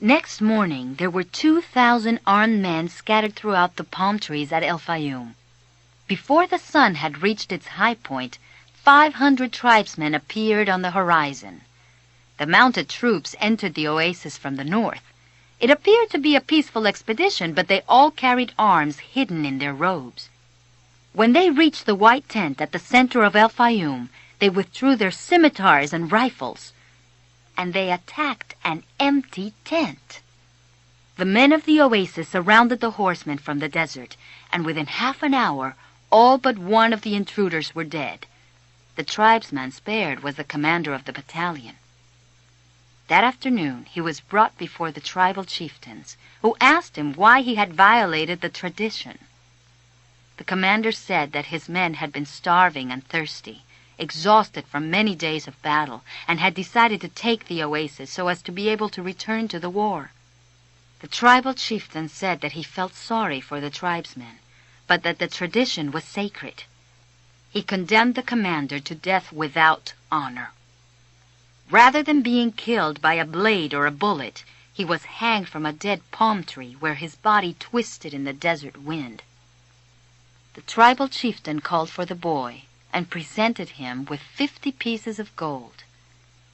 Next morning, there were 2,000 armed men scattered throughout the palm trees at El Fayum. Before the sun had reached its high point, 500 tribesmen appeared on the horizon. The mounted troops entered the oasis from the north. It appeared to be a peaceful expedition, but they all carried arms hidden in their robes. When they reached the white tent at the center of El Fayum, they withdrew their scimitars and rifles, and they attacked an empty tent. The men of the oasis surrounded the horsemen from the desert, and within half an hour, all but one of the intruders were dead. The tribesman spared was the commander of the battalion. That afternoon, he was brought before the tribal chieftains, who asked him why he had violated the tradition. The commander said that his men had been starving and thirsty, exhausted from many days of battle, and had decided to take the oasis so as to be able to return to the war. The tribal chieftain said that he felt sorry for the tribesmen, but that the tradition was sacred. He condemned the commander to death without honor. Rather than being killed by a blade or a bullet, he was hanged from a dead palm tree where his body twisted in the desert wind. The tribal chieftain called for the boy and presented him with 50 pieces of gold.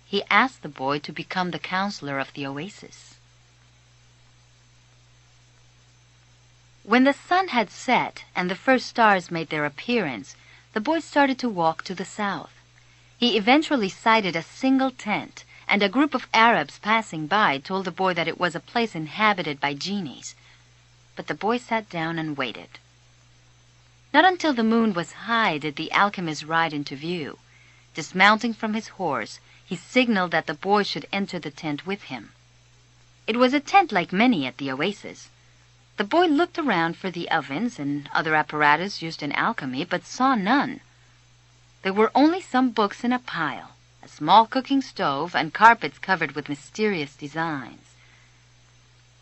He asked the boy to become the counselor of the oasis. When the sun had set and the first stars made their appearance, the boy started to walk to the south. He eventually sighted a single tent, and a group of Arabs passing by told the boy that it was a place inhabited by genies. But the boy sat down and waited. Not until the moon was high did the alchemist ride into view. Dismounting from his horse, he signaled that the boy should enter the tent with him. It was a tent like many at the oasis. The boy looked around for the ovens and other apparatus used in alchemy, but saw none. There were only some books in a pile, a small cooking stove, and carpets covered with mysterious designs.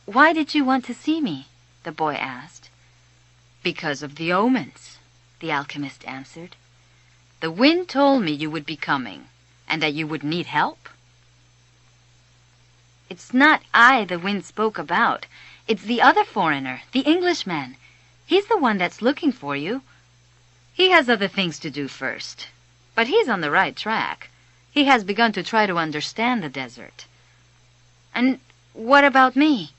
"Why did you want to see me?" the boy asked. "Because of the omens," the alchemist answered. "The wind told me you would be coming, and that you would need help." "It's not I the wind spoke about. It's the other foreigner, the Englishman. He's the one that's looking for you. He has other things to do first, but he's on the right track. He has begun to try to understand the desert." "And what about me?"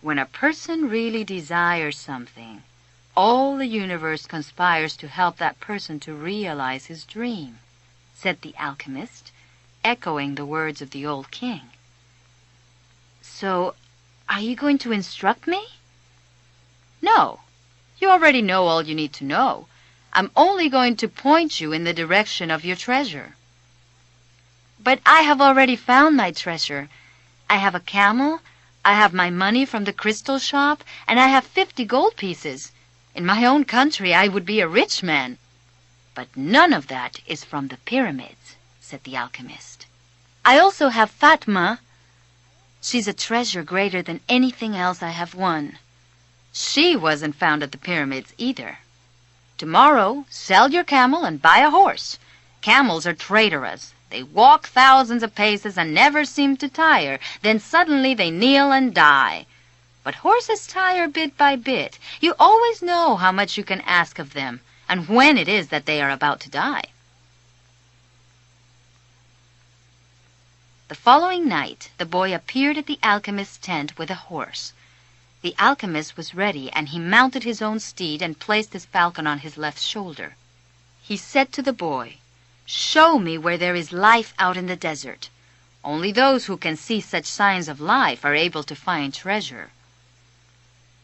"When a person really desires something, all the universe conspires to help that person to realize his dream," said the alchemist, echoing the words of the old king. "So, are you going to instruct me?" "No. You already know all you need to know. I'm only going to point you in the direction of your treasure." "But I have already found my treasure. I have a camel, I have my money from the crystal shop, and I have 50 gold pieces. In my own country I would be a rich man." "But none of that is from the pyramids," said the alchemist. "I also have Fatma. She's a treasure greater than anything else I have won. She wasn't found at the pyramids either. Tomorrow, sell your camel and buy a horse. Camels are traitorous. They walk thousands of paces and never seem to tire. Then suddenly they kneel and die. But horses tire bit by bit. You always know how much you can ask of them, and when it is that they are about to die." The following night, the boy appeared at the alchemist's tent with a horse. The alchemist was ready, and he mounted his own steed and placed his falcon on his left shoulder. He said to the boy, "Show me where there is life out in the desert. Only those who can see such signs of life are able to find treasure."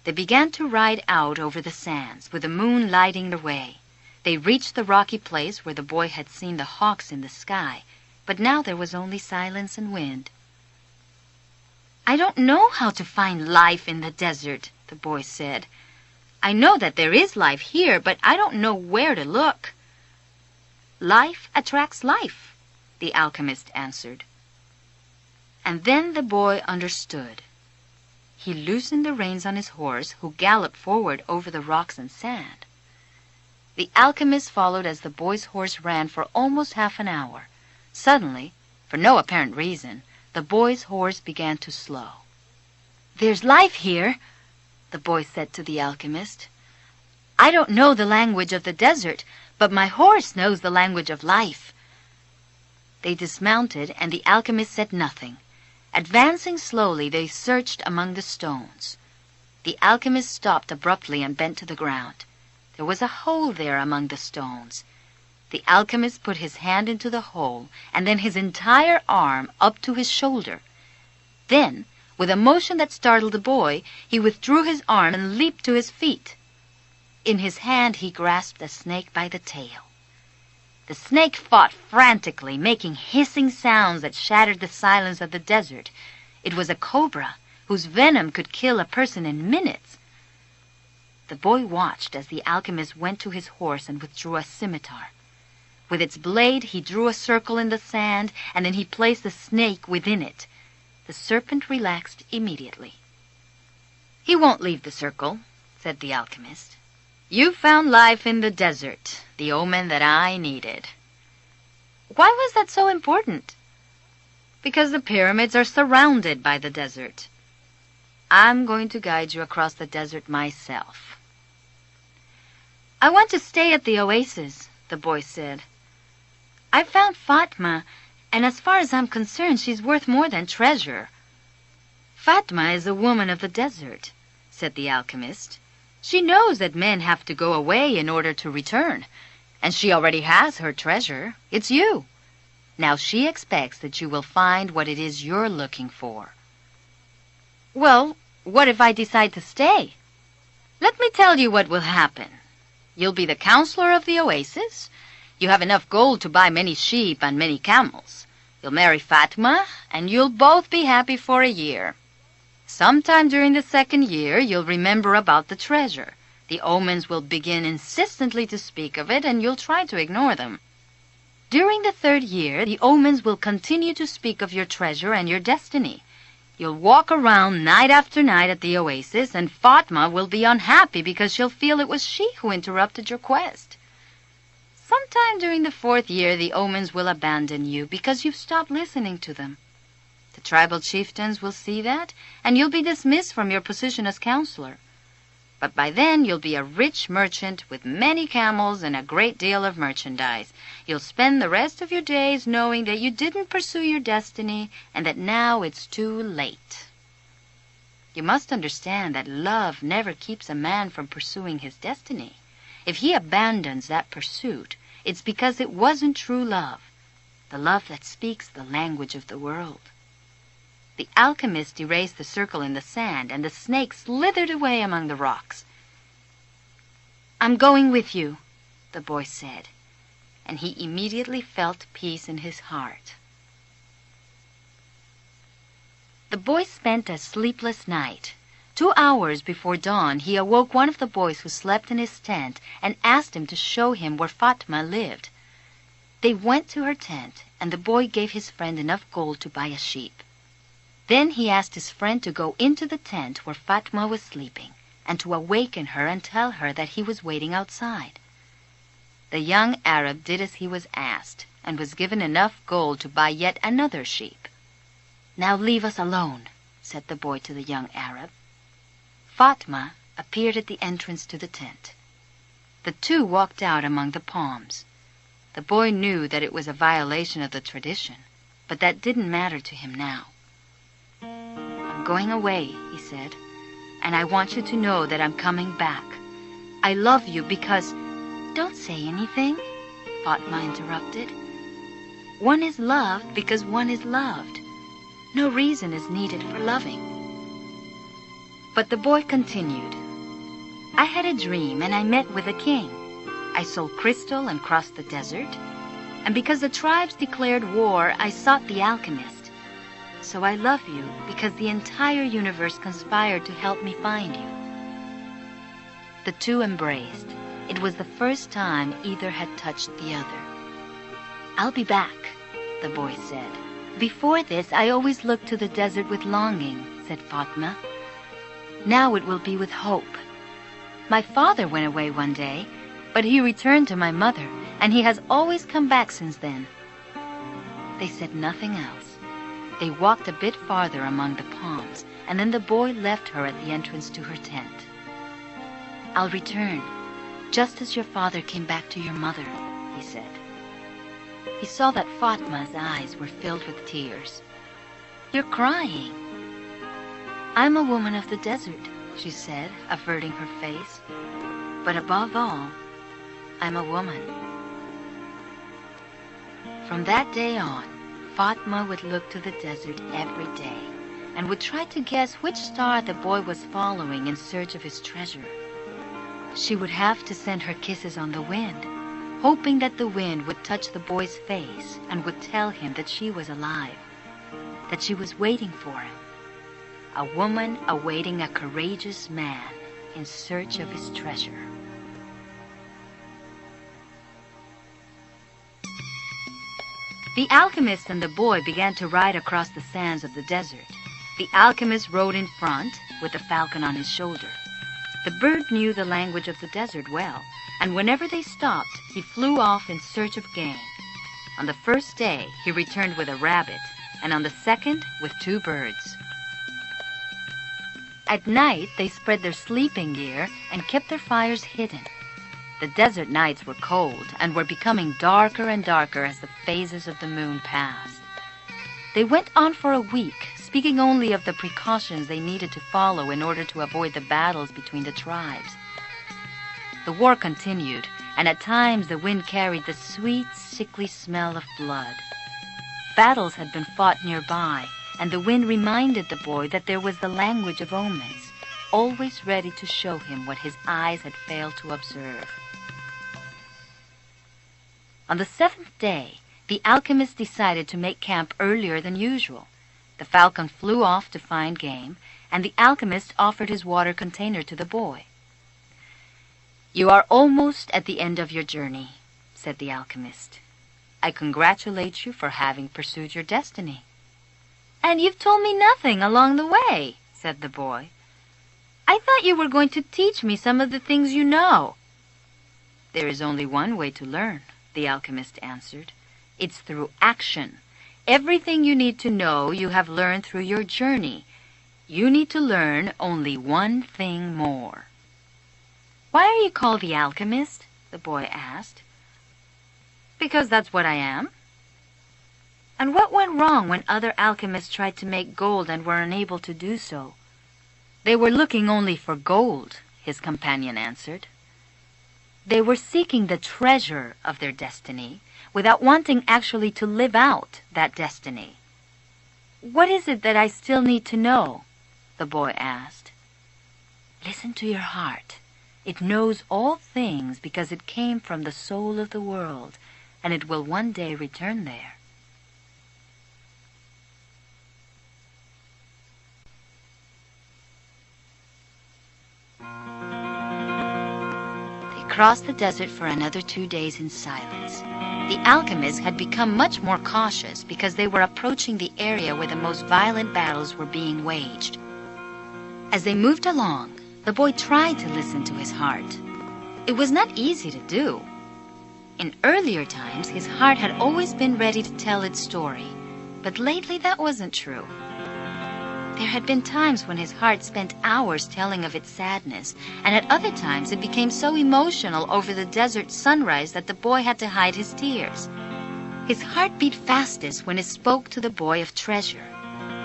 They began to ride out over the sands, with the moon lighting their way. They reached the rocky place where the boy had seen the hawks in the sky, but now there was only silence and wind. "I don't know how to find life in the desert," the boy said. "I know that there is life here, but I don't know where to look." "Life attracts life," the alchemist answered. And then the boy understood. He loosened the reins on his horse, who galloped forward over the rocks and sand. The alchemist followed as the boy's horse ran for almost half an hour. Suddenly, for no apparent reason, the boy's horse began to slow. "There's life here," the boy said to the alchemist. "I don't know the language of the desert, but my horse knows the language of life." They dismounted, and the alchemist said nothing. Advancing slowly, they searched among the stones. The alchemist stopped abruptly and bent to the ground. There was a hole there among the stones. The alchemist put his hand into the hole, and then his entire arm up to his shoulder. Then, with a motion that startled the boy, he withdrew his arm and leaped to his feet. In his hand he grasped a snake by the tail. The snake fought frantically, making hissing sounds that shattered the silence of the desert. It was a cobra, whose venom could kill a person in minutes. The boy watched as the alchemist went to his horse and withdrew a scimitar. With its blade he drew a circle in the sand, and then he placed the snake within it. The serpent relaxed immediately. "He won't leave the circle," said the alchemist. "You found life in the desert, the omen that I needed." "Why was that so important?" "Because the pyramids are surrounded by the desert. I'm going to guide you across the desert myself." "I want to stay at the oasis," the boy said. "I found Fatma, and as far as I'm concerned, she's worth more than treasure." "Fatma is a woman of the desert," said the alchemist. "She knows that men have to go away in order to return, and she already has her treasure. It's you. Now she expects that you will find what it is you're looking for." "Well, what if I decide to stay?" "Let me tell you what will happen. You'll be the counselor of the oasis. You have enough gold to buy many sheep and many camels. You'll marry Fatma, and you'll both be happy for a year. Sometime during the second year, you'll remember about the treasure. The omens will begin insistently to speak of it, and you'll try to ignore them. During the third year, the omens will continue to speak of your treasure and your destiny. You'll walk around night after night at the oasis, and Fatma will be unhappy because she'll feel it was she who interrupted your quest. Sometime during the fourth year, the omens will abandon you because you've stopped listening to them. The tribal chieftains will see that, and you'll be dismissed from your position as counselor. But by then, you'll be a rich merchant with many camels and a great deal of merchandise. You'll spend the rest of your days knowing that you didn't pursue your destiny and that now it's too late. You must understand that love never keeps a man from pursuing his destiny. If he abandons that pursuit, it's because it wasn't true love, the love that speaks the language of the world. The alchemist erased the circle in the sand, and the snake slithered away among the rocks. "I'm going with you," the boy said, and he immediately felt peace in his heart. The boy spent a sleepless night. 2 hours before dawn, he awoke one of the boys who slept in his tent and asked him to show him where Fatma lived. They went to her tent, and the boy gave his friend enough gold to buy a sheep. Then he asked his friend to go into the tent where Fatma was sleeping and to awaken her and tell her that he was waiting outside. The young Arab did as he was asked and was given enough gold to buy yet another sheep. "Now leave us alone," said the boy to the young Arab. Fatma appeared at the entrance to the tent. The two walked out among the palms. The boy knew that it was a violation of the tradition, but that didn't matter to him now. "I'm going away," he said, "and I want you to know that I'm coming back. I love you because—" "Don't say anything," Fatma interrupted. "One is loved because one is loved. No reason is needed for loving." But the boy continued. "I had a dream and I met with a king. I sold crystal and crossed the desert. And because the tribes declared war, I sought the alchemist. So I love you because the entire universe conspired to help me find you." The two embraced. It was the first time either had touched the other. "I'll be back," the boy said. "Before this, I always looked to the desert with longing," said Fatma. "Now it will be with hope. My father went away one day, but he returned to my mother, and he has always come back since then." They said nothing else. They walked a bit farther among the palms, and then the boy left her at the entrance to her tent. "I'll return, just as your father came back to your mother," he said. He saw that Fatma's eyes were filled with tears. "You're crying." "I'm a woman of the desert," she said, averting her face. "But above all, I'm a woman." From that day on, Fatma would look to the desert every day and would try to guess which star the boy was following in search of his treasure. She would have to send her kisses on the wind, hoping that the wind would touch the boy's face and would tell him that she was alive, that she was waiting for him. A woman awaiting a courageous man in search of his treasure. The alchemist and the boy began to ride across the sands of the desert. The alchemist rode in front with the falcon on his shoulder. The bird knew the language of the desert well, and whenever they stopped, he flew off in search of game. On the first day, he returned with a rabbit, and on the second, with 2 birds. At night, they spread their sleeping gear and kept their fires hidden. The desert nights were cold and were becoming darker and darker as the phases of the moon passed. They went on for a week, speaking only of the precautions they needed to follow in order to avoid the battles between the tribes. The war continued, and at times the wind carried the sweet, sickly smell of blood. Battles had been fought nearby, and the wind reminded the boy that there was the language of omens, always ready to show him what his eyes had failed to observe. On the 7th day, the alchemist decided to make camp earlier than usual. The falcon flew off to find game, and the alchemist offered his water container to the boy. "You are almost at the end of your journey," said the alchemist. "I congratulate you for having pursued your destiny." "And you've told me nothing along the way," said the boy. "I thought you were going to teach me some of the things you know." "There is only one way to learn," the alchemist answered. "It's through action. Everything you need to know you have learned through your journey. You need to learn only one thing more." "Why are you called the alchemist?" the boy asked. "Because that's what I am." "And what went wrong when other alchemists tried to make gold and were unable to do so?" "They were looking only for gold," his companion answered. "They were seeking the treasure of their destiny without wanting actually to live out that destiny." "What is it that I still need to know?" the boy asked. "Listen to your heart. It knows all things because it came from the soul of the world, and it will one day return there." Crossed the desert for another 2 days in silence. The alchemists had become much more cautious because they were approaching the area where the most violent battles were being waged. As they moved along, the boy tried to listen to his heart. It was not easy to do. In earlier times, his heart had always been ready to tell its story, but lately that wasn't true. There had been times when his heart spent hours telling of its sadness, and at other times it became so emotional over the desert sunrise that the boy had to hide his tears. His heart beat fastest when it spoke to the boy of treasure,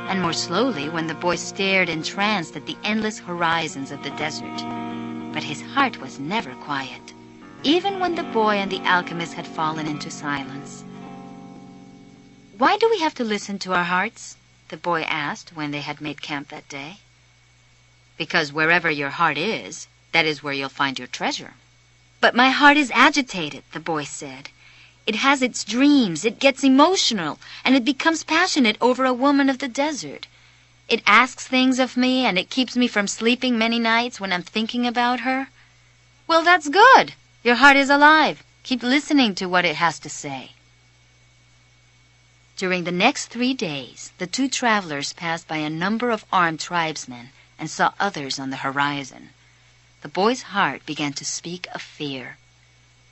and more slowly when the boy stared entranced at the endless horizons of the desert. But his heart was never quiet, even when the boy and the alchemist had fallen into silence. "Why do we have to listen to our hearts?" the boy asked when they had made camp that day. "Because wherever your heart is, that is where you'll find your treasure." "But my heart is agitated," the boy said. "It has its dreams, it gets emotional, and it becomes passionate over a woman of the desert. It asks things of me, and it keeps me from sleeping many nights when I'm thinking about her." "Well, that's good. Your heart is alive. Keep listening to what it has to say." During the next 3 days, the 2 travelers passed by a number of armed tribesmen and saw others on the horizon. The boy's heart began to speak of fear.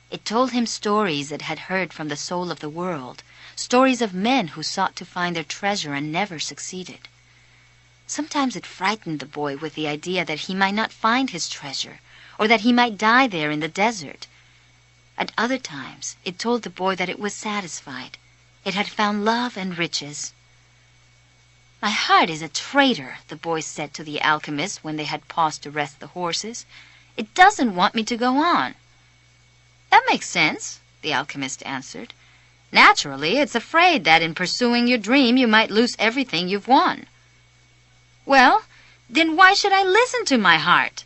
It told him stories it had heard from the soul of the world, stories of men who sought to find their treasure and never succeeded. Sometimes it frightened the boy with the idea that he might not find his treasure, or that he might die there in the desert. At other times, it told the boy that it was satisfied. It had found love and riches. "My heart is a traitor," the boy said to the alchemist when they had paused to rest the horses. "It doesn't want me to go on." "That makes sense," the alchemist answered. "Naturally, it's afraid that in pursuing your dream you might lose everything you've won." "Well, then why should I listen to my heart?"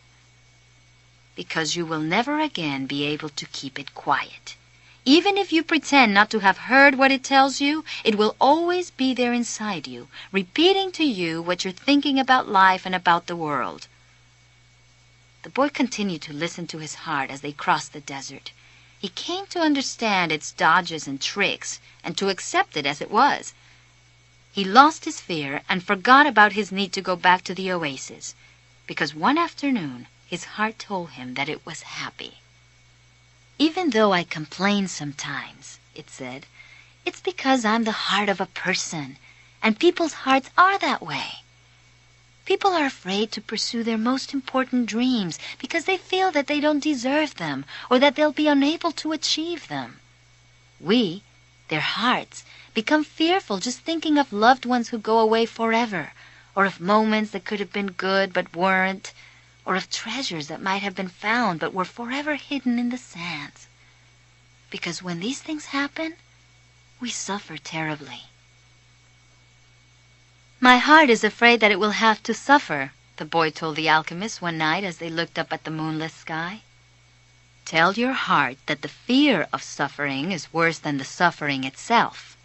"Because you will never again be able to keep it quiet. Even if you pretend not to have heard what it tells you, it will always be there inside you, repeating to you what you're thinking about life and about the world." The boy continued to listen to his heart as they crossed the desert. He came to understand its dodges and tricks, and to accept it as it was. He lost his fear and forgot about his need to go back to the oasis, because one afternoon his heart told him that it was happy. "Even though I complain sometimes," it said, "it's because I'm the heart of a person, and people's hearts are that way. People are afraid to pursue their most important dreams because they feel that they don't deserve them or that they'll be unable to achieve them. We, their hearts, become fearful just thinking of loved ones who go away forever, or of moments that could have been good but weren't, or of treasures that might have been found but were forever hidden in the sands. Because when these things happen, we suffer terribly." "My heart is afraid that it will have to suffer," the boy told the alchemist one night as they looked up at the moonless sky. "Tell your heart that the fear of suffering is worse than the suffering itself,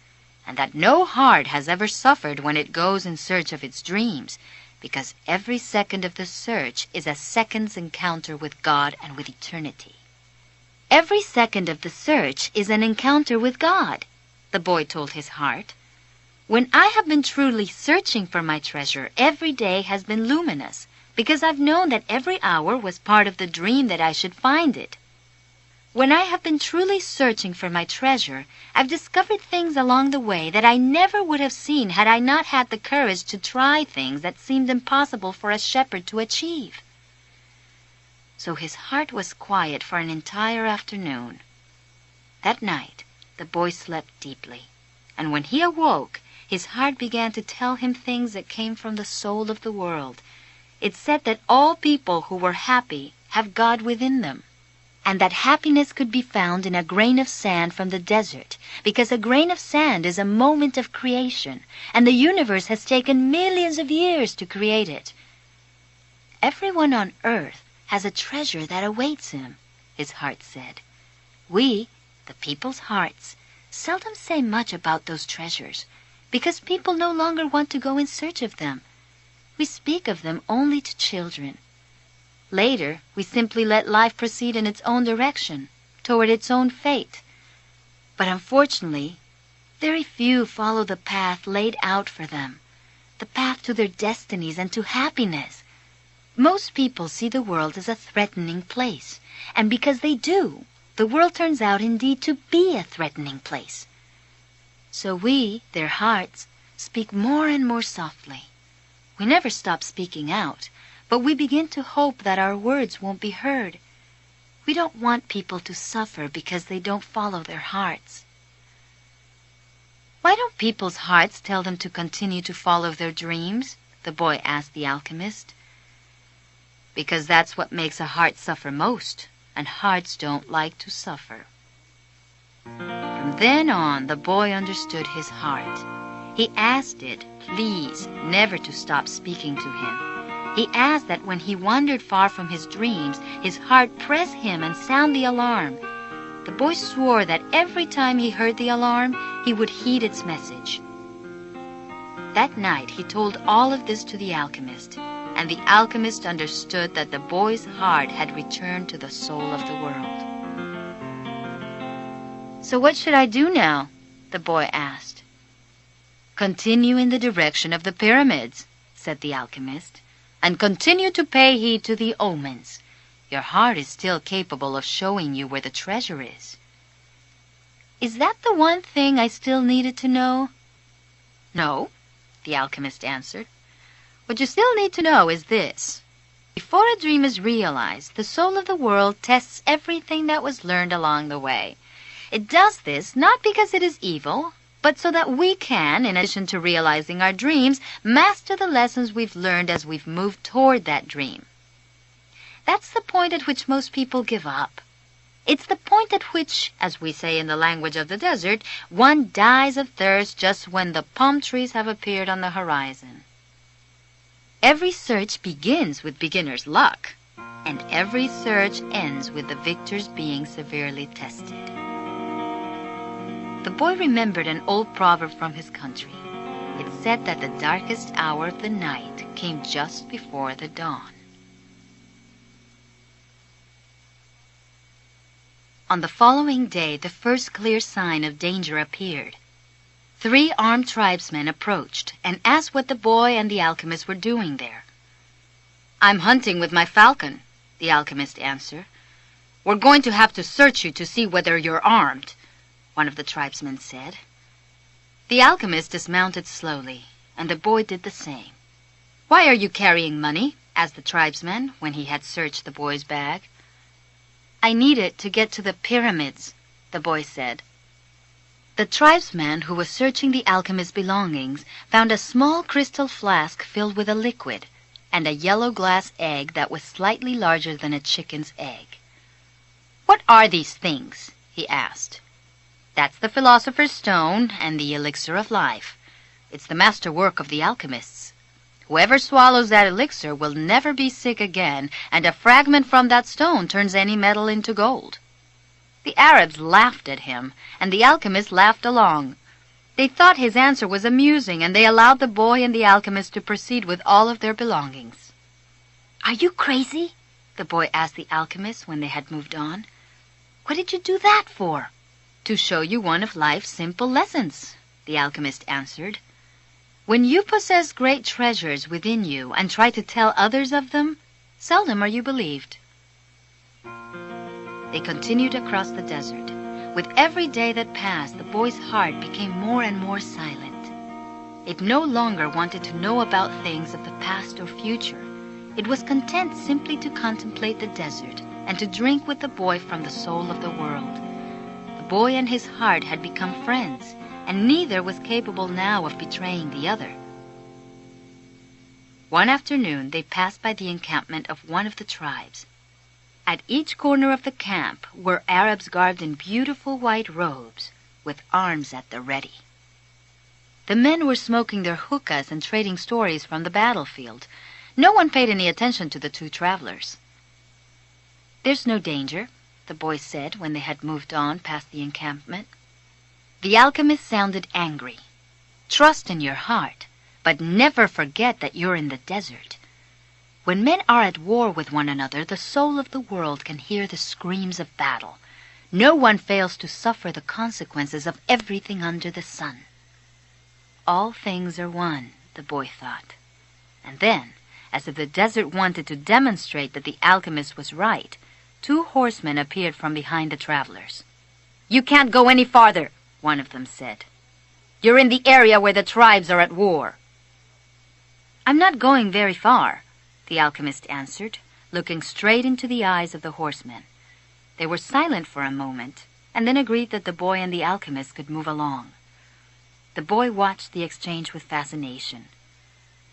and that no heart has ever suffered when it goes in search of its dreams, because every second of the search is a second's encounter with God and with eternity." "Every second of the search is an encounter with God," the boy told his heart. "When I have been truly searching for my treasure, every day has been luminous, because I've known that every hour was part of the dream that I should find it. When I have been truly searching for my treasure, I've discovered things along the way that I never would have seen had I not had the courage to try things that seemed impossible for a shepherd to achieve." So his heart was quiet for an entire afternoon. That night, the boy slept deeply, and when he awoke, his heart began to tell him things that came from the soul of the world. It said that all people who were happy have God within them, and that happiness could be found in a grain of sand from the desert, because a grain of sand is a moment of creation, and the universe has taken millions of years to create it. "Everyone on earth has a treasure that awaits him," his heart said. "We, the people's hearts, seldom say much about those treasures, because people no longer want to go in search of them. We speak of them only to children. Later, we simply let life proceed in its own direction, toward its own fate. But unfortunately, very few follow the path laid out for them, the path to their destinies and to happiness. Most people see the world as a threatening place, and because they do, the world turns out indeed to be a threatening place. So we, their hearts, speak more and more softly. We never stop speaking out, but we begin to hope that our words won't be heard. We don't want people to suffer because they don't follow their hearts." "Why don't people's hearts tell them to continue to follow their dreams?" the boy asked the alchemist. "Because that's what makes a heart suffer most, and hearts don't like to suffer." From then on, the boy understood his heart. He asked it, please, never to stop speaking to him. He asked that when he wandered far from his dreams, his heart press him and sound the alarm. The boy swore that every time he heard the alarm, he would heed its message. That night, he told all of this to the alchemist, and the alchemist understood that the boy's heart had returned to the soul of the world. "So what should I do now?" the boy asked. "Continue in the direction of the pyramids," said the alchemist, "and continue to pay heed to the omens. Your heart is still capable of showing you where the treasure is." Is that the one thing I still needed to know? No, the alchemist answered. What you still need to know is this. Before a dream is realized, the soul of the world tests everything that was learned along the way. It does this not because it is evil, but so that we can, in addition to realizing our dreams, master the lessons we've learned as we've moved toward that dream. That's the point at which most people give up. It's the point at which, as we say in the language of the desert, one dies of thirst just when the palm trees have appeared on the horizon. Every search begins with beginner's luck, and every search ends with the victors being severely tested. The boy remembered an old proverb from his country. It said that the darkest hour of the night came just before the dawn. On the following day, the first clear sign of danger appeared. 3 armed tribesmen approached and asked what the boy and the alchemist were doing there. "I'm hunting with my falcon," the alchemist answered. "We're going to have to search you to see whether you're armed," one of the tribesmen said. The alchemist dismounted slowly, and the boy did the same. "Why are you carrying money?" asked the tribesman when he had searched the boy's bag. "I need it to get to the pyramids," the boy said. The tribesman who was searching the alchemist's belongings found a small crystal flask filled with a liquid and a yellow glass egg that was slightly larger than a chicken's egg. "What are these things?" he asked. "That's the philosopher's stone and the elixir of life. It's the masterwork of the alchemists. Whoever swallows that elixir will never be sick again, and a fragment from that stone turns any metal into gold." The Arabs laughed at him, and the alchemist laughed along. They thought his answer was amusing, and they allowed the boy and the alchemist to proceed with all of their belongings. "Are you crazy?" the boy asked the alchemist when they had moved on. "What did you do that for?" "To show you one of life's simple lessons," the alchemist answered. "When you possess great treasures within you and try to tell others of them, seldom are you believed." They continued across the desert. With every day that passed, the boy's heart became more and more silent. It no longer wanted to know about things of the past or future. It was content simply to contemplate the desert and to drink with the boy from the soul of the world. The boy and his heart had become friends, and neither was capable now of betraying the other. One afternoon, they passed by the encampment of one of the tribes. At each corner of the camp were Arabs garbed in beautiful white robes, with arms at the ready. The men were smoking their hookahs and trading stories from the battlefield. No one paid any attention to the 2 travelers. "There's no danger," the boy said when they had moved on past the encampment. The alchemist sounded angry. "Trust in your heart, but never forget that you're in the desert. When men are at war with one another, the soul of the world can hear the screams of battle. No one fails to suffer the consequences of everything under the sun." All things are one, the boy thought. And then, as if the desert wanted to demonstrate that the alchemist was right, 2 horsemen appeared from behind the travelers. "You can't go any farther," one of them said. "You're in the area where the tribes are at war." "I'm not going very far," the alchemist answered, looking straight into the eyes of the horsemen. They were silent for a moment, and then agreed that the boy and the alchemist could move along. The boy watched the exchange with fascination.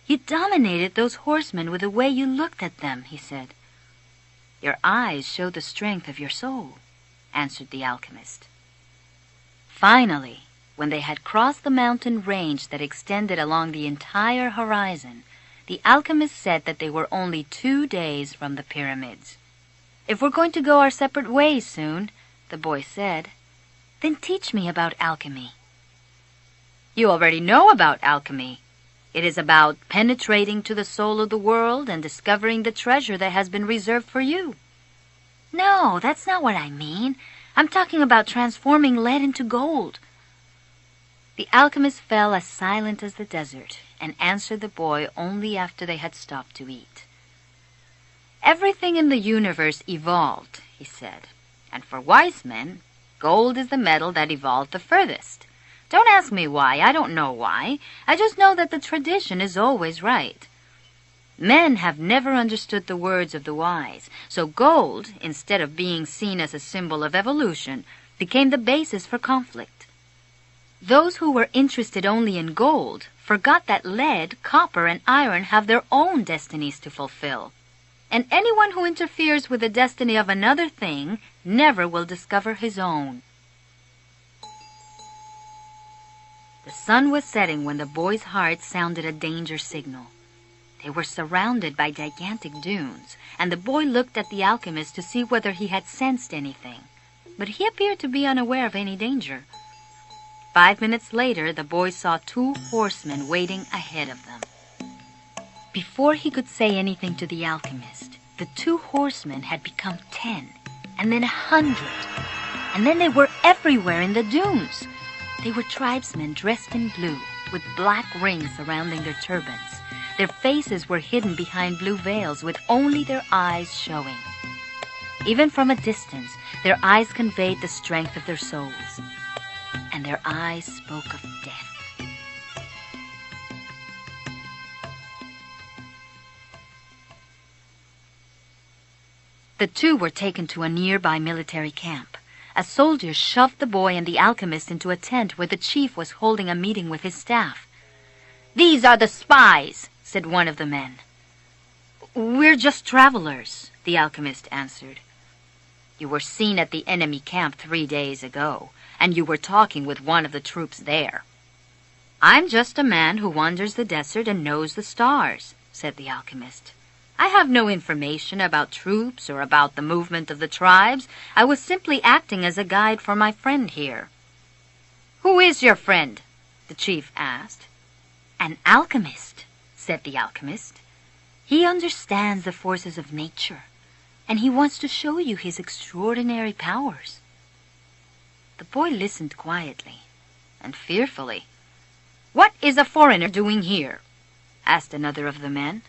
"You dominated those horsemen with the way you looked at them," he said. "Your eyes show the strength of your soul," answered the alchemist. Finally, when they had crossed the mountain range that extended along the entire horizon, the alchemist said that they were only 2 days from the pyramids. "If we're going to go our separate ways soon," the boy said, "then teach me about alchemy." "You already know about alchemy. It is about penetrating to the soul of the world and discovering the treasure that has been reserved for you." "No, that's not what I mean. I'm talking about transforming lead into gold." The alchemist fell as silent as the desert and answered the boy only after they had stopped to eat. "Everything in the universe evolved," he said, "and for wise men, Gold is the metal that evolved the furthest. Don't ask me why. I don't know why. I just know that the tradition is always right. Men have never understood the words of the wise, so gold, instead of being seen as a symbol of evolution, became the basis for conflict. Those who were interested only in gold forgot that lead, copper, and iron have their own destinies to fulfill. And anyone who interferes with the destiny of another thing never will discover his own. The sun was setting when the boy's heart sounded a danger signal. They were surrounded by gigantic dunes, and the boy looked at the alchemist to see whether he had sensed anything, but he appeared to be unaware of any danger. 5 minutes later, the boy saw 2 horsemen waiting ahead of them. Before he could say anything to the alchemist, the 2 horsemen had become 10, and then 100, and then they were everywhere in the dunes. They were tribesmen dressed in blue, with black rings surrounding their turbans. Their faces were hidden behind blue veils, with only their eyes showing. Even from a distance, their eyes conveyed the strength of their souls, and their eyes spoke of death. The 2 were taken to a nearby military camp. A soldier shoved the boy and the alchemist into a tent where the chief was holding a meeting with his staff. "These are the spies," said one of the men. "We're just travelers," the alchemist answered. "You were seen at the enemy camp 3 days ago, and you were talking with one of the troops there." "I'm just a man who wanders the desert and knows the stars," said the alchemist. "I have no information about troops or about the movement of the tribes. I was simply acting as a guide for my friend here." "Who is your friend?" the chief asked. "An alchemist," said the alchemist. "He understands the forces of nature, and he wants to show you his extraordinary powers." The boy listened quietly and fearfully. "What is a foreigner doing here?" asked another of the men.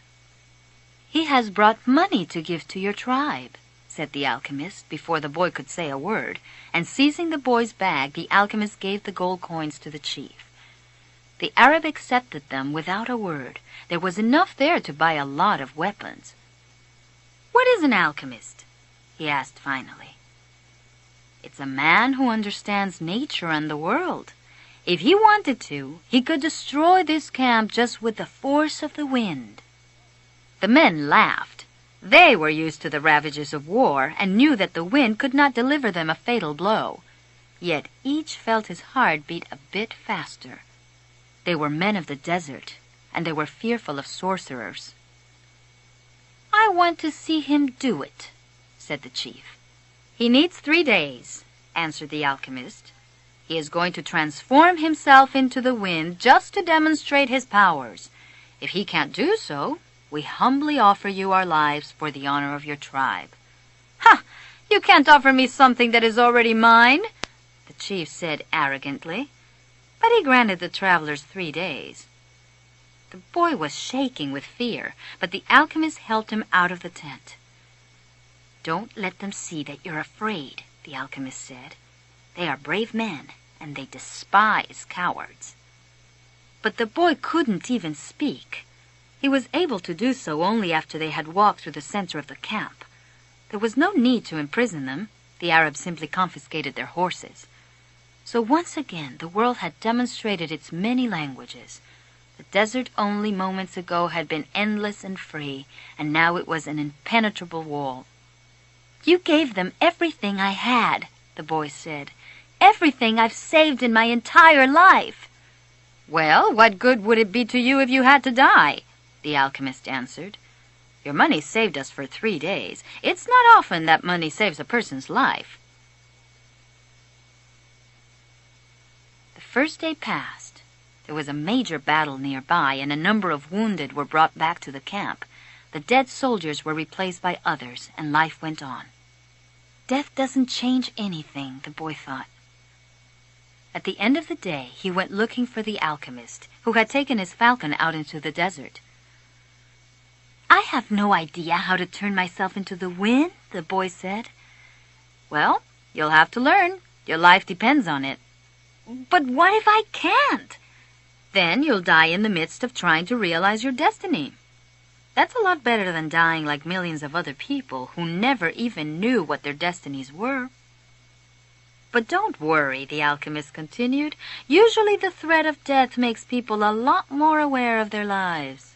"He has brought money to give to your tribe," said the alchemist before the boy could say a word, and seizing the boy's bag, the alchemist gave the gold coins to the chief. The Arab accepted them without a word. There was enough there to buy a lot of weapons. "What is an alchemist?" he asked finally. "It's a man who understands nature and the world. If he wanted to, he could destroy this camp just with the force of the wind." The men laughed. They were used to the ravages of war and knew that the wind could not deliver them a fatal blow. Yet each felt his heart beat a bit faster. They were men of the desert, and they were fearful of sorcerers. "I want to see him do it," said the chief. "He needs 3 days," answered the alchemist. "He is going to transform himself into the wind just to demonstrate his powers. If he can't do so, we humbly offer you our lives for the honor of your tribe." "Ha! You can't offer me something that is already mine," the chief said arrogantly. But he granted the travelers 3 days. The boy was shaking with fear, but the alchemist helped him out of the tent. "Don't let them see that you're afraid," the alchemist said. "They are brave men, and they despise cowards." But the boy couldn't even speak. He was able to do so only after they had walked through the center of the camp. There was no need to imprison them. The Arabs simply confiscated their horses. So once again the world had demonstrated its many languages. The desert only moments ago had been endless and free, and now it was an impenetrable wall. "You gave them everything I had," the boy said. "Everything I've saved in my entire life." "Well, what good would it be to you if you had to die?" the alchemist answered. "Your money saved us for 3 days. It's not often that money saves a person's life." The first day passed. There was a major battle nearby, and a number of wounded were brought back to the camp. The dead soldiers were replaced by others, and life went on. Death doesn't change anything, the boy thought. At the end of the day, he went looking for the alchemist, who had taken his falcon out into the desert. "I have no idea how to turn myself into the wind," the boy said. "Well, you'll have to learn," Your life depends on it. But what if I can't? Then you'll die in the midst of trying to realize your destiny. That's a lot better than dying like millions of other people who never even knew what their destinies were. But don't worry, the alchemist continued. Usually the threat of death makes people a lot more aware of their lives.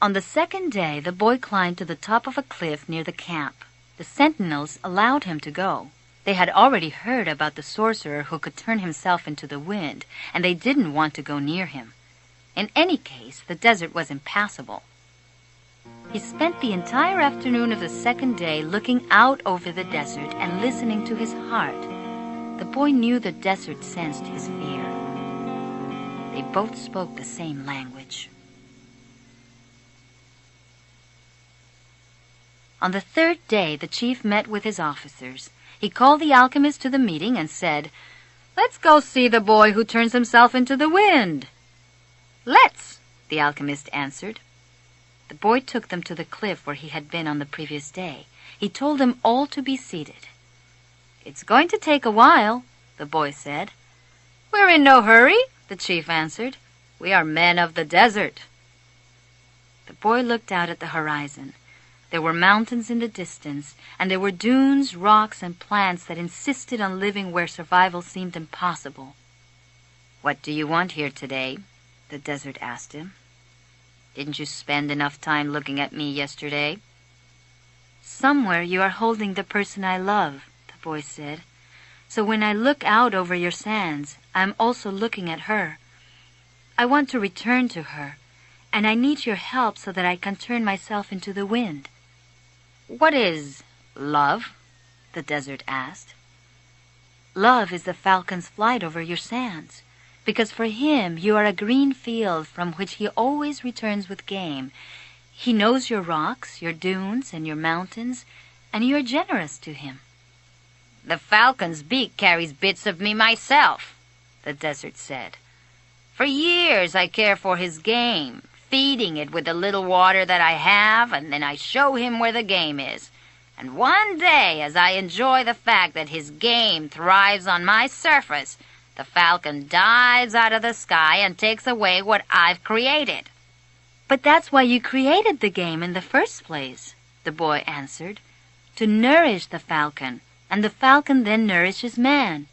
On the second day, the boy climbed to the top of a cliff near the camp. The sentinels allowed him to go. They had already heard about the sorcerer who could turn himself into the wind, and they didn't want to go near him. In any case, the desert was impassable. He spent the entire afternoon of the second day looking out over the desert and listening to his heart. The boy knew the desert sensed his fear. They both spoke the same language. On the third day, the chief met with his officers. He called the alchemist to the meeting and said, "Let's go see the boy who turns himself into the wind." "Let's," the alchemist answered. The boy took them to the cliff where he had been on the previous day. He told them all to be seated. "It's going to take a while," the boy said. "We're in no hurry," the chief answered. "We are men of the desert." The boy looked out at the horizon. There were mountains in the distance, and there were dunes, rocks, and plants that insisted on living where survival seemed impossible. "What do you want here today?" the desert asked him. "Didn't you spend enough time looking at me yesterday?" "Somewhere you are holding the person I love," the boy said. "So when I look out over your sands, I am also looking at her. I want to return to her, and I need your help so that I can turn myself into the wind." "What is love?" the desert asked. "Love is the falcon's flight over your sands. Because for him you are a green field from which he always returns with game. He knows your rocks, your dunes, and your mountains, and you are generous to him." "The falcon's beak carries bits of me myself," the desert said. "For years I care for his game, feeding it with the little water that I have, and then I show him where the game is. And one day, as I enjoy the fact that his game thrives on my surface, the falcon dives out of the sky and takes away what I've created." "But that's why you created the game in the first place," the boy answered. "To nourish the falcon, and the falcon then nourishes man.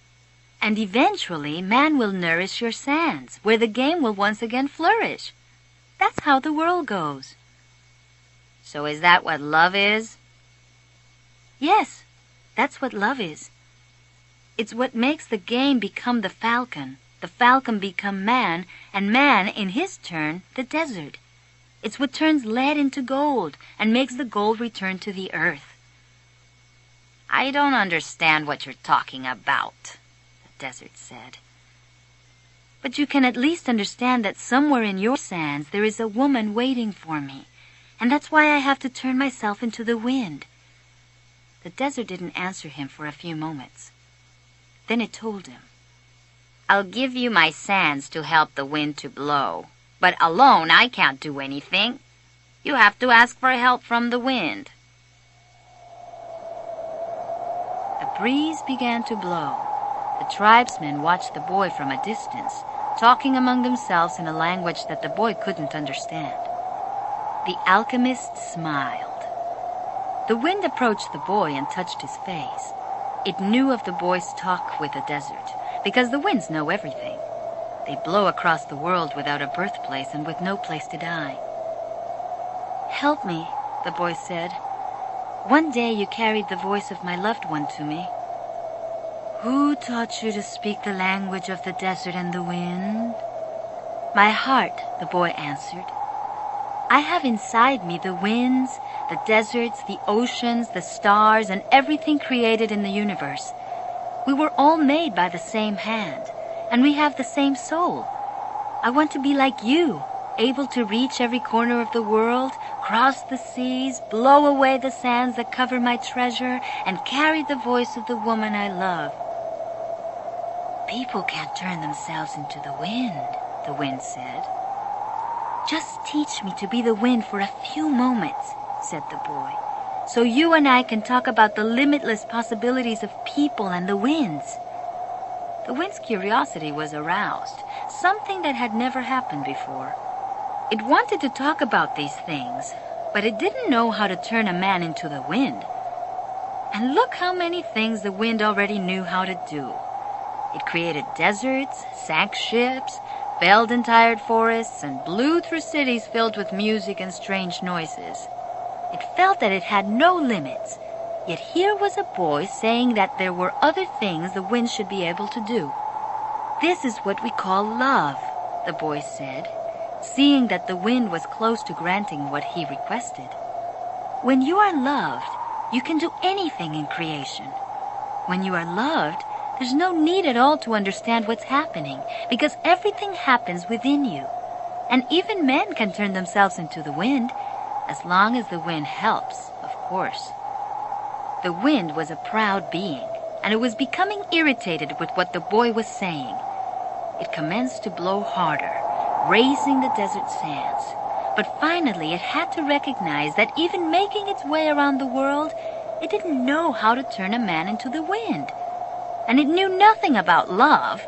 And eventually man will nourish your sands, where the game will once again flourish. That's how the world goes." "So is that what love is?" "Yes, that's what love is. It's what makes the game become the falcon become man, and man, in his turn, the desert. It's what turns lead into gold and makes the gold return to the earth." "I don't understand what you're talking about," the desert said. "But you can at least understand that somewhere in your sands there is a woman waiting for me, and that's why I have to turn myself into the wind." The desert didn't answer him for a few moments. Then it told him, "I'll give you my sands to help the wind to blow, but alone I can't do anything. You have to ask for help from the wind." A breeze began to blow. The tribesmen watched the boy from a distance, talking among themselves in a language that the boy couldn't understand. The alchemist smiled. The wind approached the boy and touched his face. It knew of the boy's talk with the desert, because the winds know everything. They blow across the world without a birthplace and with no place to die. "Help me," the boy said. "One day you carried the voice of my loved one to me." "Who taught you to speak the language of the desert and the wind?" "My heart," the boy answered. "I have inside me the winds, the deserts, the oceans, the stars, and everything created in the universe. We were all made by the same hand, and we have the same soul. I want to be like you, able to reach every corner of the world, cross the seas, blow away the sands that cover my treasure, and carry the voice of the woman I love." "People can't turn themselves into the wind said. "Just teach me to be the wind for a few moments," said the boy. so you and I can talk about the limitless possibilities of people and the winds." The wind's curiosity was aroused, something that had never happened before. It wanted to talk about these things, but it didn't know how to turn a man into the wind. And look how many things the wind already knew how to do. It created deserts, sank ships, felled entire forests, and blew through cities filled with music and strange noises. It felt that it had no limits, yet here was a boy saying that there were other things the wind should be able to do. "This is what we call love," the boy said, seeing that the wind was close to granting what he requested. "When you are loved, you can do anything in creation. When you are loved, there's no need at all to understand what's happening, because everything happens within you. And even men can turn themselves into the wind, as long as the wind helps, of course." The wind was a proud being, and it was becoming irritated with what the boy was saying. It commenced to blow harder, raising the desert sands. But finally it had to recognize that even making its way around the world, it didn't know how to turn a man into the wind. And it knew nothing about love.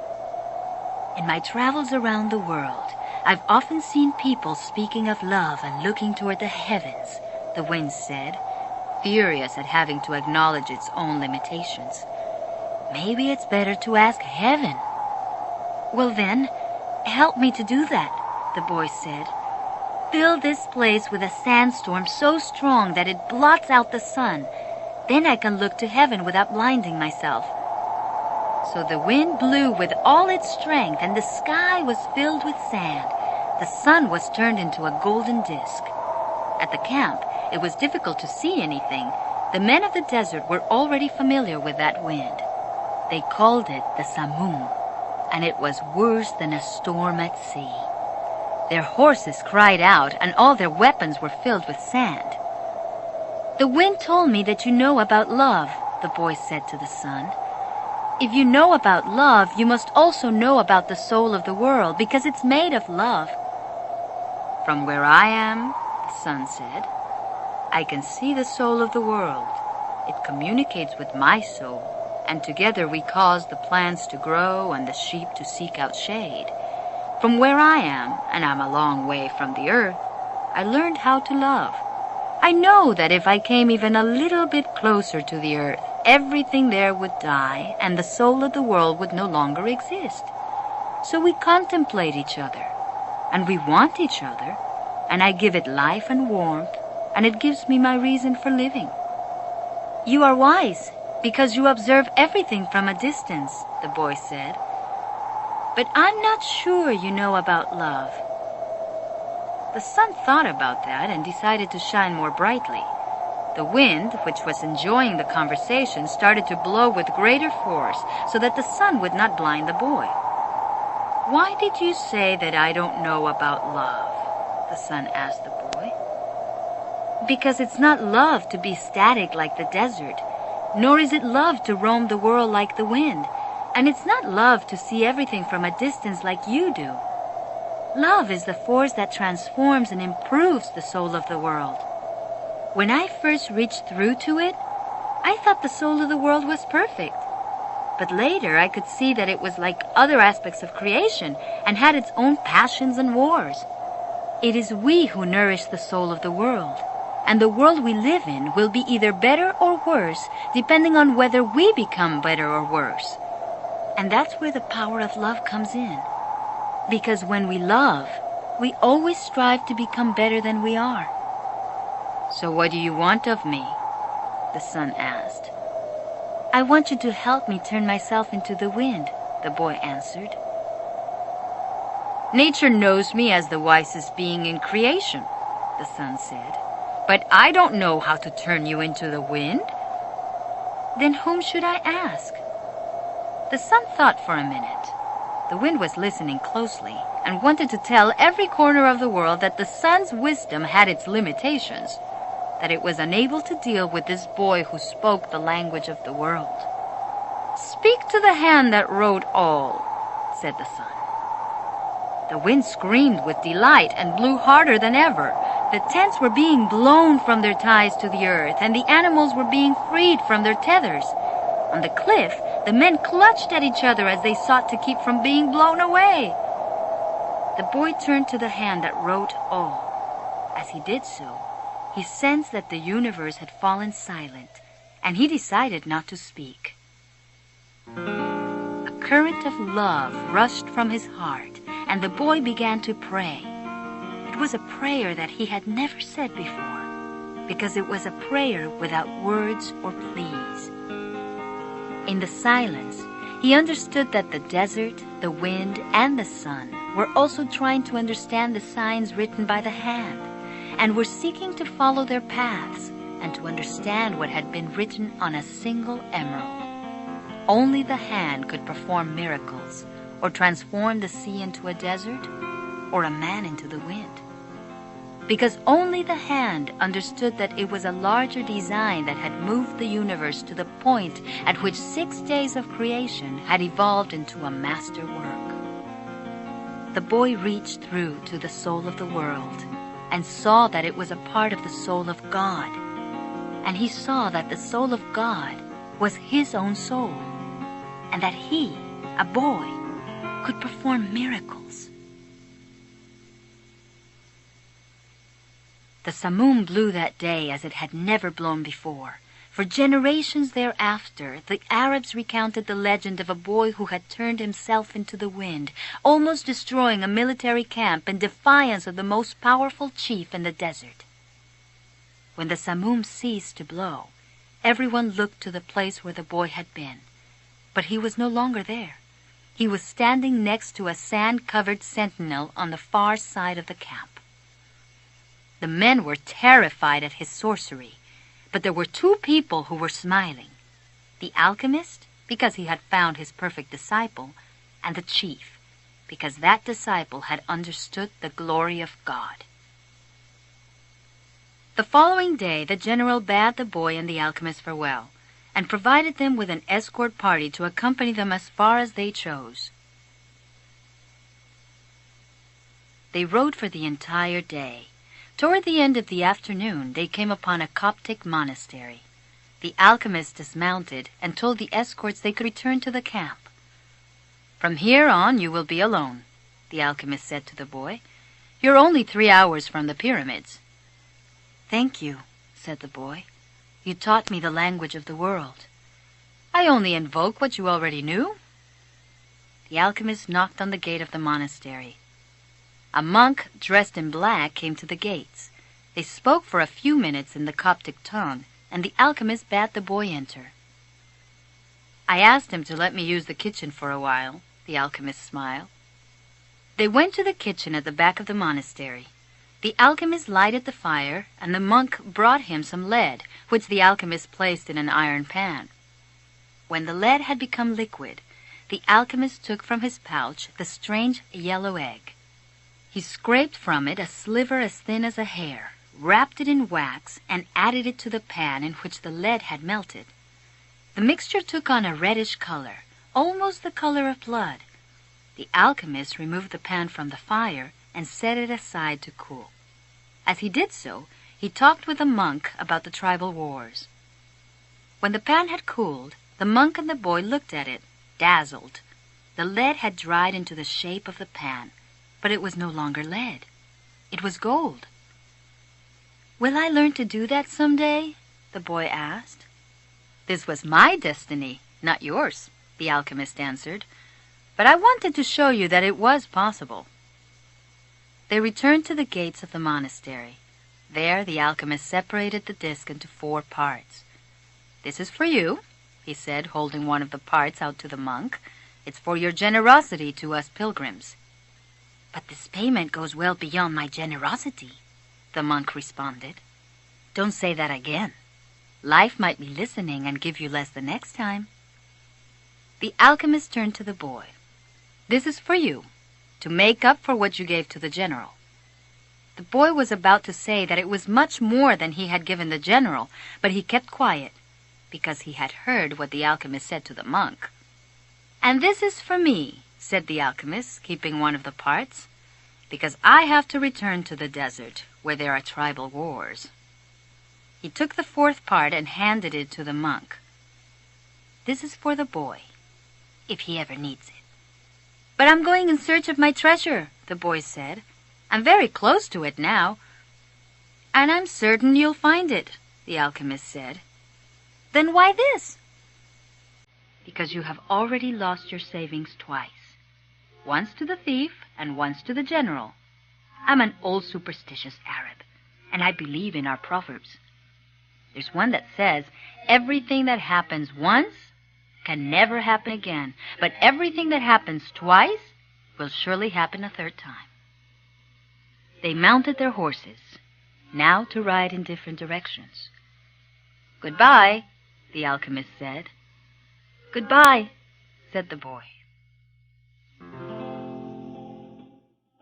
"In my travels around the world, I've often seen people speaking of love and looking toward the heavens," the wind said, furious at having to acknowledge its own limitations. "Maybe it's better to ask heaven." "Well then, help me to do that," the boy said. "Fill this place with a sandstorm so strong that it blots out the sun. Then I can look to heaven without blinding myself." So the wind blew with all its strength, and the sky was filled with sand. The sun was turned into a golden disk. At the camp, it was difficult to see anything. The men of the desert were already familiar with that wind. They called it the surmount, and it was worse than a storm at sea. Their horses cried out, and all their weapons were filled with sand. "The wind told me that you know about love," the boy said to the sun. "If you know about love, you must also know about the soul of the world, because it's made of love." "From where I am," the sun said, "I can see the soul of the world. It communicates with my soul, and together we cause the plants to grow and the sheep to seek out shade. From where I am, and I'm a long way from the earth, I learned how to love. I know that if I came even a little bit closer to the earth, everything there would die, and the soul of the world would no longer exist. So we contemplate each other, and we want each other, and I give it life and warmth, and it gives me my reason for living." "You are wise, because you observe everything from a distance," the boy said. "But I'm not sure you know about love." The sun thought about that and decided to shine more brightly. The wind, which was enjoying the conversation, started to blow with greater force so that the sun would not blind the boy. "Why did you say that I don't know about love?" the sun asked the boy. "Because it's not love to be static like the desert, nor is it love to roam the world like the wind, and it's not love to see everything from a distance like you do. Love is the force that transforms and improves the soul of the world. When I first reached through to it, I thought the soul of the world was perfect. But later I could see that it was like other aspects of creation and had its own passions and wars. It is we who nourish the soul of the world, and the world we live in will be either better or worse depending on whether we become better or worse. And that's where the power of love comes in. Because when we love, we always strive to become better than we are." "So what do you want of me?" the sun asked. "I want you to help me turn myself into the wind," the boy answered. "Nature knows me as the wisest being in creation," the sun said. "But I don't know how to turn you into the wind." "Then whom should I ask?" The sun thought for a minute. The wind was listening closely and wanted to tell every corner of the world that the sun's wisdom had its limitations, that it was unable to deal with this boy who spoke the language of the world. "Speak to the hand that wrote all," said the sun. The wind screamed with delight and blew harder than ever. The tents were being blown from their ties to the earth, and the animals were being freed from their tethers. On the cliff, the men clutched at each other as they sought to keep from being blown away. The boy turned to the hand that wrote all. As he did so, he sensed that the universe had fallen silent, and he decided not to speak. A current of love rushed from his heart, and the boy began to pray. It was a prayer that he had never said before, because it was a prayer without words or pleas. In the silence, he understood that the desert, the wind, and the sun were also trying to understand the signs written by the hand, and were seeking to follow their paths and to understand what had been written on a single emerald. Only the hand could perform miracles, or transform the sea into a desert, or a man into the wind. Because only the hand understood that it was a larger design that had moved the universe to the point at which 6 days of creation had evolved into a masterwork. The boy reached through to the soul of the world and saw that it was a part of the soul of God. And he saw that the soul of God was his own soul, and that he, a boy, could perform miracles. The samum blew that day as it had never blown before. For generations thereafter, the Arabs recounted the legend of a boy who had turned himself into the wind, almost destroying a military camp in defiance of the most powerful chief in the desert. When the samum ceased to blow, everyone looked to the place where the boy had been. But he was no longer there. He was standing next to a sand-covered sentinel on the far side of the camp. The men were terrified at his sorcery, but there were 2 people who were smiling: the alchemist, because he had found his perfect disciple, and the chief, because that disciple had understood the glory of God. The following day, the general bade the boy and the alchemist farewell, and provided them with an escort party to accompany them as far as they chose. They rode for the entire day. Toward the end of the afternoon, they came upon a Coptic monastery. The alchemist dismounted and told the escorts they could return to the camp. "From here on, you will be alone," the alchemist said to the boy. "You're only 3 hours from the pyramids." "Thank you," said the boy. "You taught me the language of the world." "I only invoke what you already knew." The alchemist knocked on the gate of the monastery. A monk dressed in black came to the gates. They spoke for a few minutes in the Coptic tongue, and the alchemist bade the boy enter. "I asked him to let me use the kitchen for a while," the alchemist smiled. They went to the kitchen at the back of the monastery. The alchemist lighted the fire, and the monk brought him some lead, which the alchemist placed in an iron pan. When the lead had become liquid, the alchemist took from his pouch the strange yellow egg. He scraped from it a sliver as thin as a hair, wrapped it in wax, and added it to the pan in which the lead had melted. The mixture took on a reddish color, almost the color of blood. The alchemist removed the pan from the fire and set it aside to cool. As he did so, he talked with the monk about the tribal wars. When the pan had cooled, the monk and the boy looked at it, dazzled. The lead had dried into the shape of the pan, but it was no longer lead. It was gold. "Will I learn to do that someday?" the boy asked. "This was my destiny, not yours," the alchemist answered. "But I wanted to show you that it was possible." They returned to the gates of the monastery. There the alchemist separated the disc into 4 parts. "This is for you," he said, holding one of the parts out to the monk. "It's for your generosity to us pilgrims." "But this payment goes well beyond my generosity," the monk responded. "Don't say that again. Life might be listening and give you less the next time." The alchemist turned to the boy. "This is for you, to make up for what you gave to the general." The boy was about to say that it was much more than he had given the general, but he kept quiet, because he had heard what the alchemist said to the monk. "And this is for me," said the alchemist, keeping one of the parts. Because I have to return to the desert, where there are tribal wars. He took the fourth part and handed it to the monk. This is for the boy, if he ever needs it. But I'm going in search of my treasure, the boy said. I'm very close to it now. And I'm certain you'll find it, the alchemist said. Then why this? Because you have already lost your savings twice. Once to the thief and once to the general. I'm an old superstitious Arab, and I believe in our proverbs. There's one that says, everything that happens once can never happen again, but everything that happens twice will surely happen a third time. They mounted their horses, now to ride in different directions. Goodbye, the alchemist said. Goodbye, said the boy. The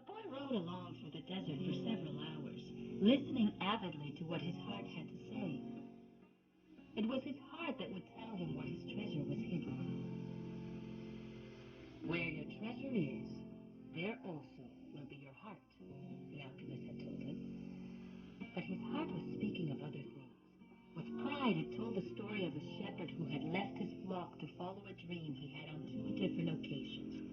boy rode along through the desert for several hours, listening avidly to what his heart had to say. It was his heart that would tell him where his treasure was hidden. Where your treasure is, there also will be your heart, the alchemist had told him. But his heart was speaking of other things. With pride, it told the story of a shepherd who had left his flock to follow a dream he had on 2 different occasions.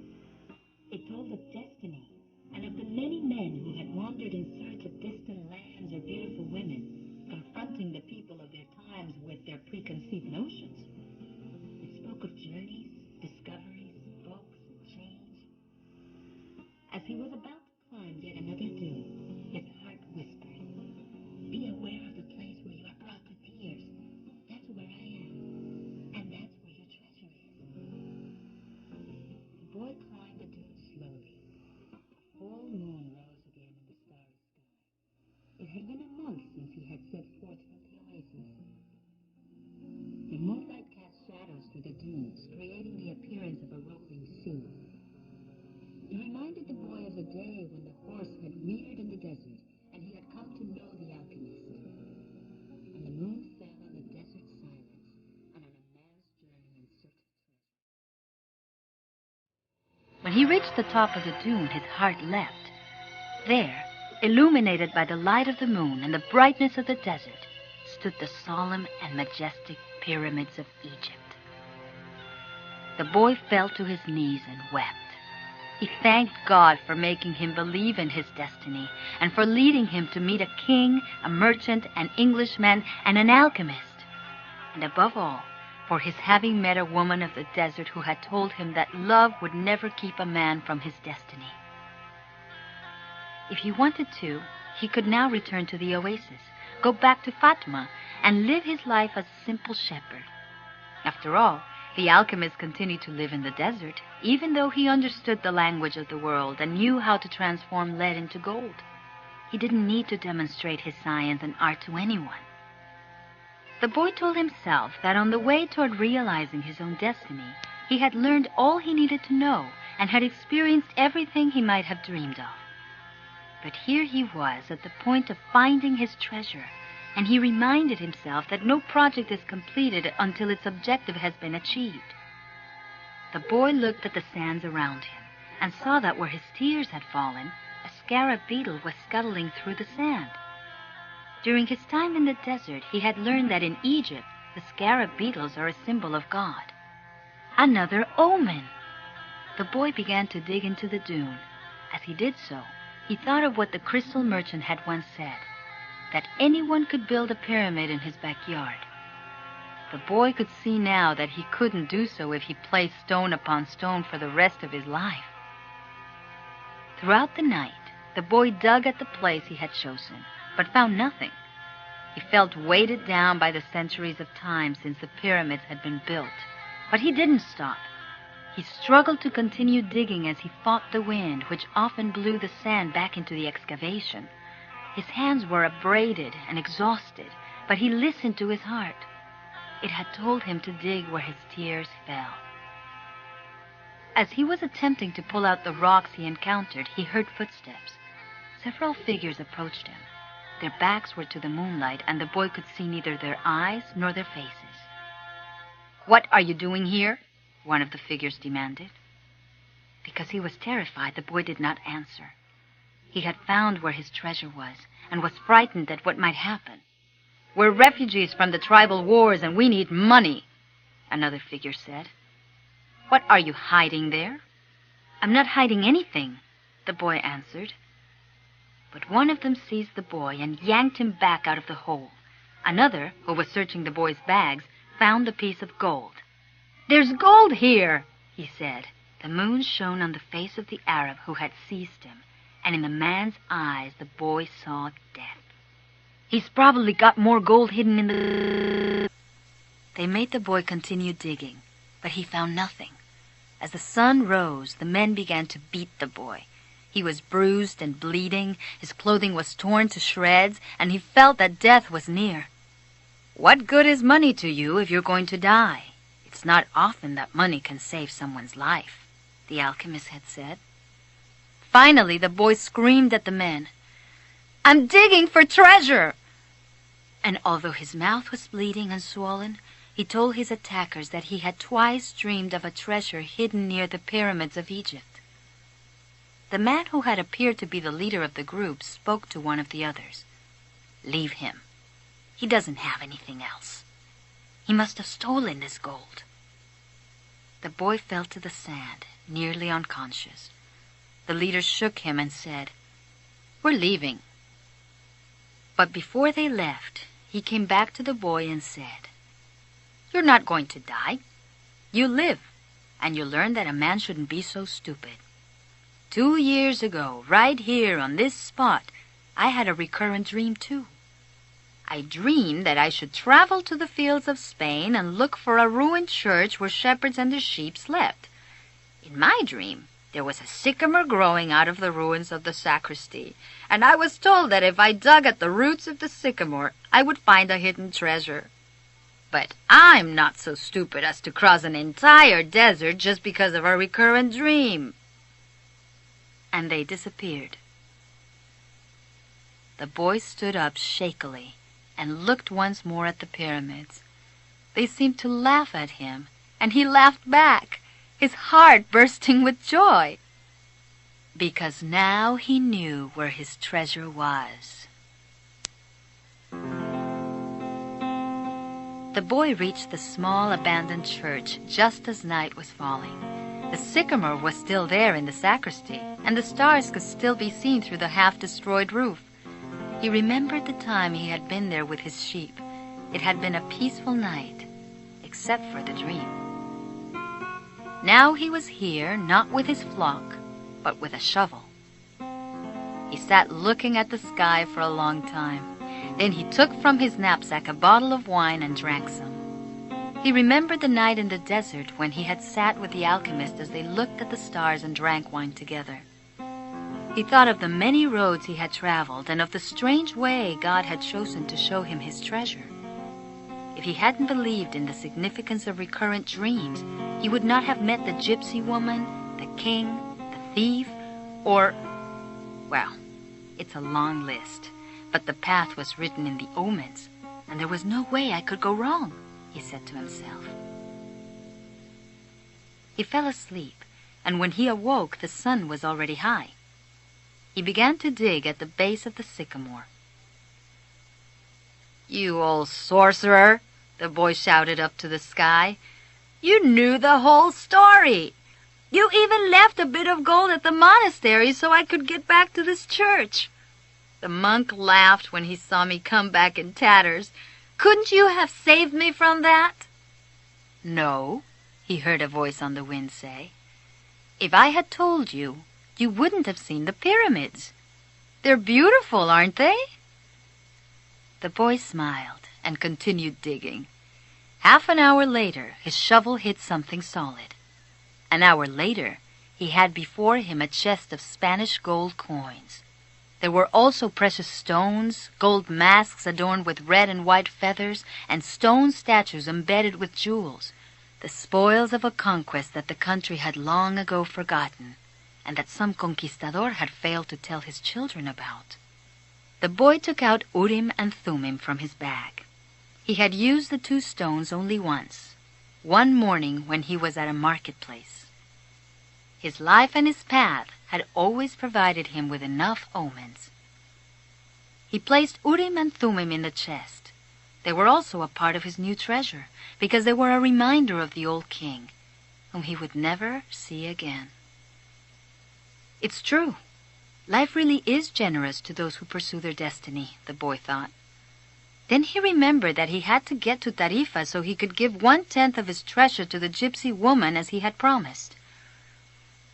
It told of destiny and of the many men who had wandered in search of distant lands or beautiful women, confronting the people of their times with their preconceived notions. It spoke of journeys, discoveries, books, and change. As he was about to climb yet another dune, his heart whispered, "Be aware of the place where you are brought to tears. That's where I am, and that's where your treasure is." The boy climbed the dune slowly. A full moon rose again in the starry sky. It had been a month since he had set forth from the oasis. The moonlight cast shadows through the dunes, creating the appearance of a rolling sea. It reminded the boy of a day when the horse had reared in the desert, and he had come to know the alchemist. And the moon fell on the desert silence, and on a man's journey in search of treasure. When he reached the top of the dune, his heart leapt. There, illuminated by the light of the moon and the brightness of the desert, stood the solemn and majestic pyramids of Egypt. The boy fell to his knees and wept. He thanked God for making him believe in his destiny and for leading him to meet a king, a merchant, an Englishman, and an alchemist. And above all, for his having met a woman of the desert who had told him that love would never keep a man from his destiny. If he wanted to, he could now return to the oasis, go back to Fatima, and live his life as a simple shepherd. After all, the alchemist continued to live in the desert, even though he understood the language of the world and knew how to transform lead into gold. He didn't need to demonstrate his science and art to anyone. The boy told himself that on the way toward realizing his own destiny, he had learned all he needed to know and had experienced everything he might have dreamed of. But here he was at the point of finding his treasure, and he reminded himself that no project is completed until its objective has been achieved. The boy looked at the sands around him and saw that where his tears had fallen, a scarab beetle was scuttling through the sand. During his time in the desert, he had learned that in Egypt, the scarab beetles are a symbol of God. Another omen! The boy began to dig into the dune. As he did so, he thought of what the crystal merchant had once said, that anyone could build a pyramid in his backyard. The boy could see now that he couldn't do so if he placed stone upon stone for the rest of his life. Throughout the night, the boy dug at the place he had chosen, but found nothing. He felt weighted down by the centuries of time since the pyramids had been built, but he didn't stop. He struggled to continue digging as he fought the wind, which often blew the sand back into the excavation. His hands were abraded and exhausted, but he listened to his heart. It had told him to dig where his tears fell. As he was attempting to pull out the rocks he encountered, he heard footsteps. Several figures approached him. Their backs were to the moonlight, and the boy could see neither their eyes nor their faces. "What are you doing here?" one of the figures demanded. Because he was terrified, the boy did not answer. He had found where his treasure was and was frightened at what might happen. "We're refugees from the tribal wars and we need money," another figure said. "What are you hiding there?" "I'm not hiding anything," the boy answered. But one of them seized the boy and yanked him back out of the hole. Another, who was searching the boy's bags, found a piece of gold. "There's gold here," he said. The moon shone on the face of the Arab who had seized him, and in the man's eyes the boy saw death. "He's probably got more gold hidden in the..." They made the boy continue digging, but he found nothing. As the sun rose, the men began to beat the boy. He was bruised and bleeding, his clothing was torn to shreds, and he felt that death was near. "What good is money to you if you're going to die? It's not often that money can save someone's life," the alchemist had said. Finally, the boy screamed at the men, "I'm digging for treasure!" And although his mouth was bleeding and swollen, he told his attackers that he had twice dreamed of a treasure hidden near the pyramids of Egypt. The man who had appeared to be the leader of the group spoke to one of the others. "Leave him. He doesn't have anything else. He must have stolen this gold." The boy fell to the sand, nearly unconscious. The leader shook him and said, "We're leaving." But before they left, he came back to the boy and said, "You're not going to die. You live, and you learn that a man shouldn't be so stupid. 2 years ago, right here on this spot, I had a recurrent dream too. I dreamed that I should travel to the fields of Spain and look for a ruined church where shepherds and their sheep slept. In my dream, there was a sycamore growing out of the ruins of the sacristy, and I was told that if I dug at the roots of the sycamore, I would find a hidden treasure. But I'm not so stupid as to cross an entire desert just because of a recurrent dream." And they disappeared. The boy stood up shakily and looked once more at the pyramids. They seemed to laugh at him, and he laughed back, his heart bursting with joy, because now he knew where his treasure was. The boy reached the small abandoned church just as night was falling. The sycamore was still there in the sacristy, and the stars could still be seen through the half-destroyed roof. He remembered the time he had been there with his sheep. It had been a peaceful night, except for the dream. Now he was here, not with his flock, but with a shovel. He sat looking at the sky for a long time. Then he took from his knapsack a bottle of wine and drank some. He remembered the night in the desert when he had sat with the alchemist as they looked at the stars and drank wine together. He thought of the many roads he had traveled and of the strange way God had chosen to show him his treasure. If he hadn't believed in the significance of recurrent dreams, he would not have met the gypsy woman, the king, the thief, or... well, it's a long list, but the path was written in the omens, and there was no way I could go wrong, he said to himself. He fell asleep, and when he awoke, the sun was already high. He began to dig at the base of the sycamore. "You old sorcerer," the boy shouted up to the sky. "You knew the whole story. You even left a bit of gold at the monastery so I could get back to this church." The monk laughed when he saw me come back in tatters. "Couldn't you have saved me from that?" "No," he heard a voice on the wind say. "If I had told you, you wouldn't have seen the pyramids. They're beautiful, aren't they?" The boy smiled and continued digging. Half an hour later, his shovel hit something solid. An hour later, he had before him a chest of Spanish gold coins. There were also precious stones, gold masks adorned with red and white feathers, and stone statues embedded with jewels, the spoils of a conquest that the country had long ago forgotten, and that some conquistador had failed to tell his children about. The boy took out Urim and Thummim from his bag. He had used the 2 stones only once, one morning when he was at a marketplace. His life and his path had always provided him with enough omens. He placed Urim and Thummim in the chest. They were also a part of his new treasure, because they were a reminder of the old king, whom he would never see again. It's true. Life really is generous to those who pursue their destiny, the boy thought. Then he remembered that he had to get to Tarifa so he could give 1/10 of his treasure to the gypsy woman as he had promised.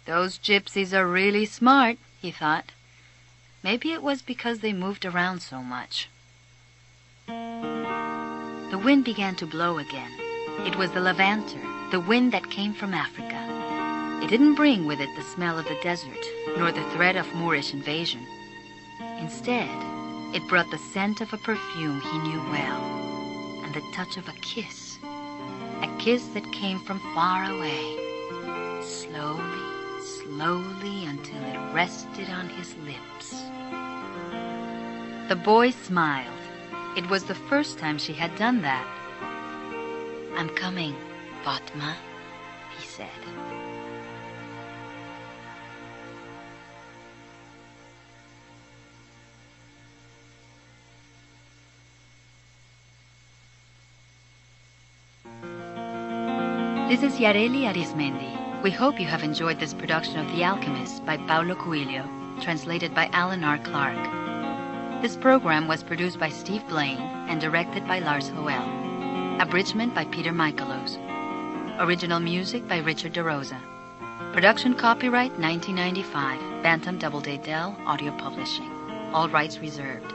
Those gypsies are really smart, he thought. Maybe it was because they moved around so much. The wind began to blow again. It was the levanter, the wind that came from Africa. It didn't bring with it the smell of the desert, nor the threat of Moorish invasion. Instead, it brought the scent of a perfume he knew well, and the touch of a kiss that came from far away, slowly, slowly until it rested on his lips. The boy smiled. It was the first time she had done that. "I'm coming, Fatma," he said. This is Yareli Arismendi. We hope you have enjoyed this production of The Alchemist by Paulo Coelho, translated by Alan R. Clark. This program was produced by Steve Blaine and directed by Lars Hoel. Abridgment by Peter Michaelos. Original music by Richard DeRosa. Production copyright 1995, Bantam Doubleday Dell Audio Publishing. All rights reserved.